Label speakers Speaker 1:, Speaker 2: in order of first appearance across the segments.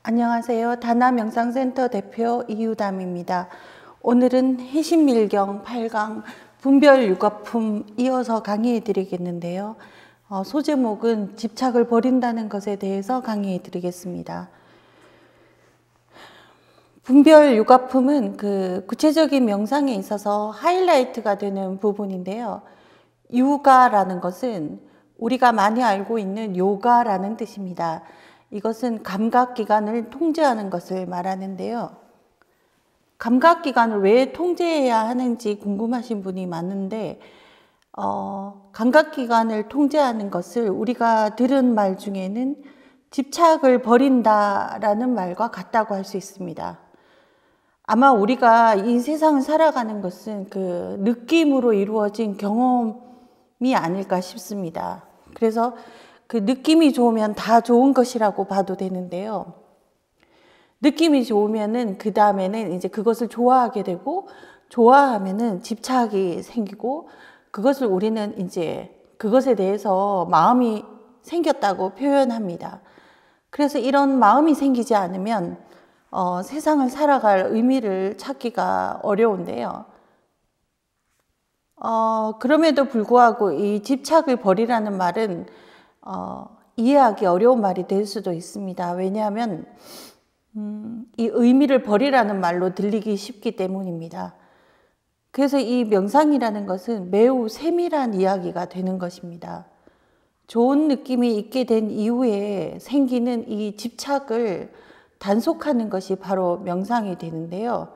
Speaker 1: 안녕하세요. 다나명상센터 대표 이유담입니다. 오늘은 해신밀경 8강 분별 육아품 이어서 강의해 드리겠는데요. 소제목은 집착을 버린다는 것에 대해서 강의해 드리겠습니다. 분별 육아품은 구체적인 명상에 있어서 하이라이트가 되는 부분인데요. 육아라는 것은 우리가 많이 알고 있는 요가라는 뜻입니다. 이것은 감각기관을 통제하는 것을 말하는데요. 감각기관을 왜 통제해야 하는지 궁금하신 분이 많은데 감각기관을 통제하는 것을 우리가 들은 말 중에는 집착을 버린다라는 말과 같다고 할 수 있습니다. 아마 우리가 이 세상을 살아가는 것은 그 느낌으로 이루어진 경험이 아닐까 싶습니다. 그래서 그 느낌이 좋으면 다 좋은 것이라고 봐도 되는데요. 느낌이 좋으면은 그 다음에는 이제 그것을 좋아하게 되고, 좋아하면은 집착이 생기고, 그것을 우리는 이제 그것에 대해서 마음이 생겼다고 표현합니다. 그래서 이런 마음이 생기지 않으면 세상을 살아갈 의미를 찾기가 어려운데요. 그럼에도 불구하고 이 집착을 버리라는 말은 이해하기 어려운 말이 될 수도 있습니다. 왜냐하면 이 의미를 버리라는 말로 들리기 쉽기 때문입니다. 그래서 이 명상이라는 것은 매우 세밀한 이야기가 되는 것입니다. 좋은 느낌이 있게 된 이후에 생기는 이 집착을 단속하는 것이 바로 명상이 되는데요.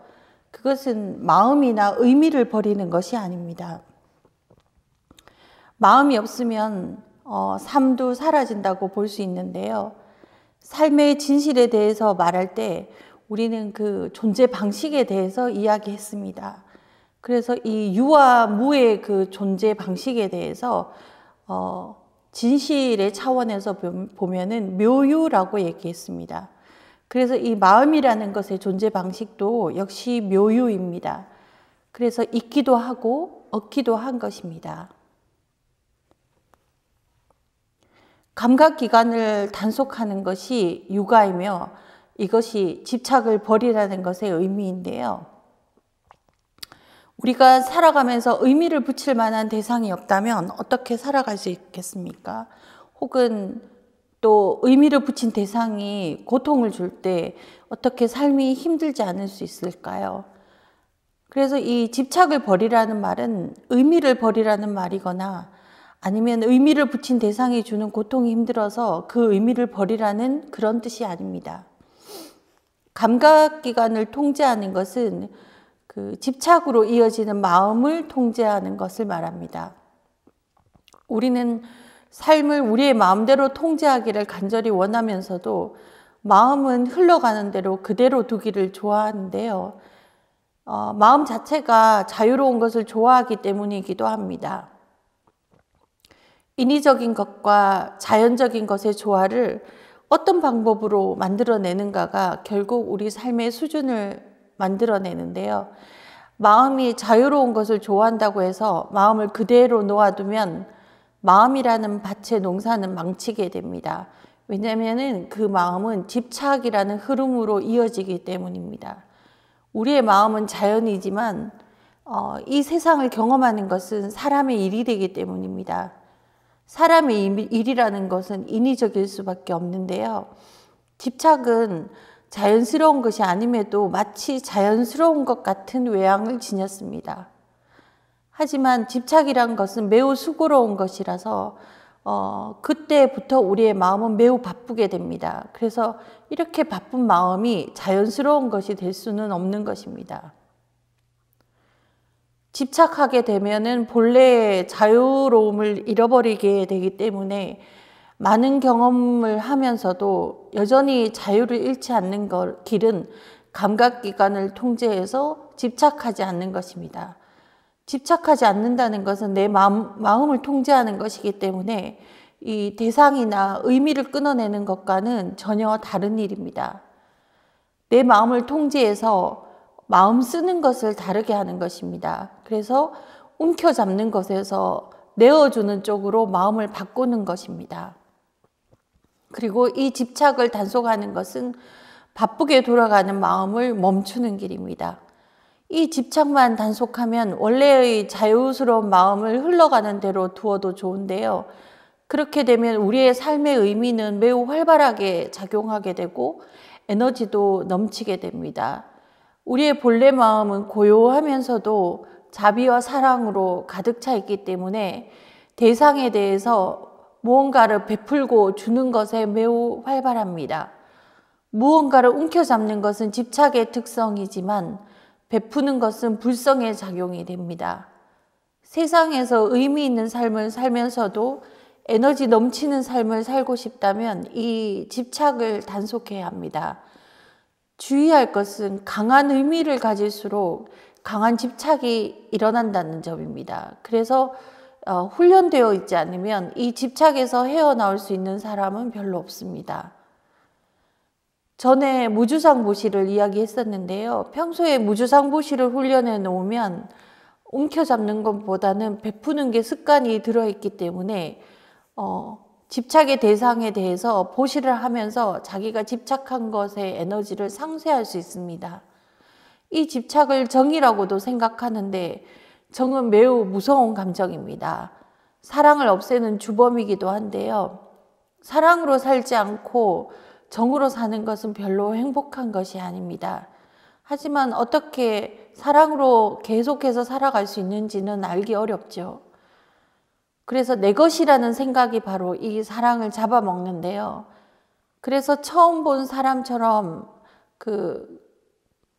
Speaker 1: 그것은 마음이나 의미를 버리는 것이 아닙니다. 마음이 없으면 삶도 사라진다고 볼 수 있는데요. 삶의 진실에 대해서 말할 때 우리는 그 존재 방식에 대해서 이야기했습니다. 그래서 이 유와 무의 그 존재 방식에 대해서 진실의 차원에서 보면은 묘유라고 얘기했습니다. 그래서 이 마음이라는 것의 존재 방식도 역시 묘유입니다. 그래서 있기도 하고 없기도 한 것입니다. 감각기관을 단속하는 것이 육아이며 이것이 집착을 버리라는 것의 의미인데요. 우리가 살아가면서 의미를 붙일 만한 대상이 없다면 어떻게 살아갈 수 있겠습니까? 혹은 또 의미를 붙인 대상이 고통을 줄 때 어떻게 삶이 힘들지 않을 수 있을까요? 그래서 이 집착을 버리라는 말은 의미를 버리라는 말이거나 아니면 의미를 붙인 대상이 주는 고통이 힘들어서 그 의미를 버리라는 그런 뜻이 아닙니다. 감각기관을 통제하는 것은 그 집착으로 이어지는 마음을 통제하는 것을 말합니다. 우리는 삶을 우리의 마음대로 통제하기를 간절히 원하면서도 마음은 흘러가는 대로 그대로 두기를 좋아하는데요. 마음 자체가 자유로운 것을 좋아하기 때문이기도 합니다. 인위적인 것과 자연적인 것의 조화를 어떤 방법으로 만들어내는가가 결국 우리 삶의 수준을 만들어내는데요. 마음이 자유로운 것을 좋아한다고 해서 마음을 그대로 놓아두면 마음이라는 밭의 농사는 망치게 됩니다. 왜냐하면 그 마음은 집착이라는 흐름으로 이어지기 때문입니다. 우리의 마음은 자연이지만 이 세상을 경험하는 것은 사람의 일이 되기 때문입니다. 사람의 일이라는 것은 인위적일 수밖에 없는데요. 집착은 자연스러운 것이 아님에도 마치 자연스러운 것 같은 외양을 지녔습니다. 하지만 집착이란 것은 매우 수고로운 것이라서 그때부터 우리의 마음은 매우 바쁘게 됩니다. 그래서 이렇게 바쁜 마음이 자연스러운 것이 될 수는 없는 것입니다. 집착하게 되면은 본래의 자유로움을 잃어버리게 되기 때문에 많은 경험을 하면서도 여전히 자유를 잃지 않는 길은 감각기관을 통제해서 집착하지 않는 것입니다. 집착하지 않는다는 것은 내 마음을 통제하는 것이기 때문에 이 대상이나 의미를 끊어내는 것과는 전혀 다른 일입니다. 내 마음을 통제해서 마음 쓰는 것을 다르게 하는 것입니다. 그래서 움켜잡는 것에서 내어주는 쪽으로 마음을 바꾸는 것입니다. 그리고 이 집착을 단속하는 것은 바쁘게 돌아가는 마음을 멈추는 길입니다. 이 집착만 단속하면 원래의 자유스러운 마음을 흘러가는 대로 두어도 좋은데요. 그렇게 되면 우리의 삶의 의미는 매우 활발하게 작용하게 되고 에너지도 넘치게 됩니다. 우리의 본래 마음은 고요하면서도 자비와 사랑으로 가득 차 있기 때문에 대상에 대해서 무언가를 베풀고 주는 것에 매우 활발합니다. 무언가를 움켜잡는 것은 집착의 특성이지만 베푸는 것은 불성의 작용이 됩니다. 세상에서 의미 있는 삶을 살면서도 에너지 넘치는 삶을 살고 싶다면 이 집착을 단속해야 합니다. 주의할 것은 강한 의미를 가질수록 강한 집착이 일어난다는 점입니다. 그래서 훈련되어 있지 않으면 이 집착에서 헤어나올 수 있는 사람은 별로 없습니다. 전에 무주상보시를 이야기했었는데요. 평소에 무주상보시를 훈련해 놓으면 움켜잡는 것보다는 베푸는 게 습관이 들어있기 때문에 집착의 대상에 대해서 보시를 하면서 자기가 집착한 것의 에너지를 상쇄할 수 있습니다. 이 집착을 정이라고도 생각하는데 정은 매우 무서운 감정입니다. 사랑을 없애는 주범이기도 한데요. 사랑으로 살지 않고 정으로 사는 것은 별로 행복한 것이 아닙니다. 하지만 어떻게 사랑으로 계속해서 살아갈 수 있는지는 알기 어렵죠. 그래서 내 것이라는 생각이 바로 이 사랑을 잡아먹는데요. 그래서 처음 본 사람처럼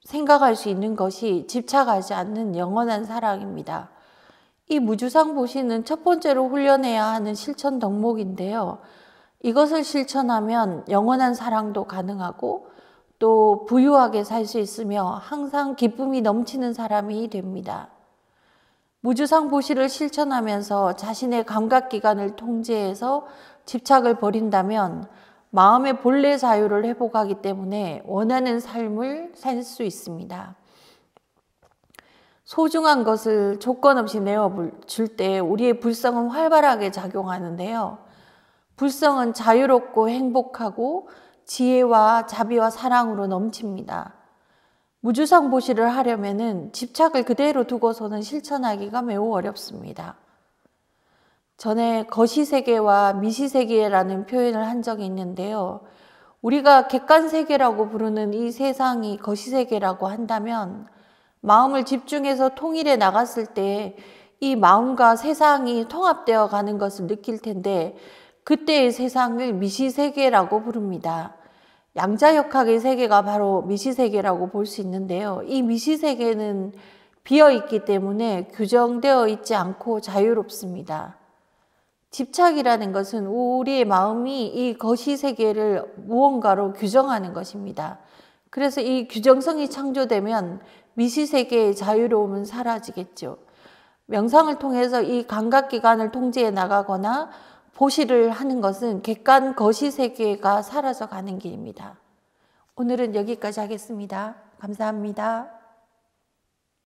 Speaker 1: 생각할 수 있는 것이 집착하지 않는 영원한 사랑입니다. 이 무주상 보시는 첫 번째로 훈련해야 하는 실천 덕목인데요. 이것을 실천하면 영원한 사랑도 가능하고 또 부유하게 살 수 있으며 항상 기쁨이 넘치는 사람이 됩니다. 무주상 보시를 실천하면서 자신의 감각기관을 통제해서 집착을 버린다면 마음의 본래 자유를 회복하기 때문에 원하는 삶을 살 수 있습니다. 소중한 것을 조건 없이 내어줄 때 우리의 불성은 활발하게 작용하는데요. 불성은 자유롭고 행복하고 지혜와 자비와 사랑으로 넘칩니다. 무주상 보시를 하려면은 집착을 그대로 두고서는 실천하기가 매우 어렵습니다. 전에 거시세계와 미시세계라는 표현을 한 적이 있는데요. 우리가 객관세계라고 부르는 이 세상이 거시세계라고 한다면 마음을 집중해서 통일해 나갔을 때 이 마음과 세상이 통합되어 가는 것을 느낄 텐데 그때의 세상을 미시세계라고 부릅니다. 양자역학의 세계가 바로 미시세계라고 볼 수 있는데요. 이 미시세계는 비어있기 때문에 규정되어 있지 않고 자유롭습니다. 집착이라는 것은 우리의 마음이 이 거시세계를 무언가로 규정하는 것입니다. 그래서 이 규정성이 창조되면 미시세계의 자유로움은 사라지겠죠. 명상을 통해서 이 감각기관을 통제해 나가거나 보시를 하는 것은 객관 거시세계가 사라져가는 길입니다. 오늘은 여기까지 하겠습니다. 감사합니다.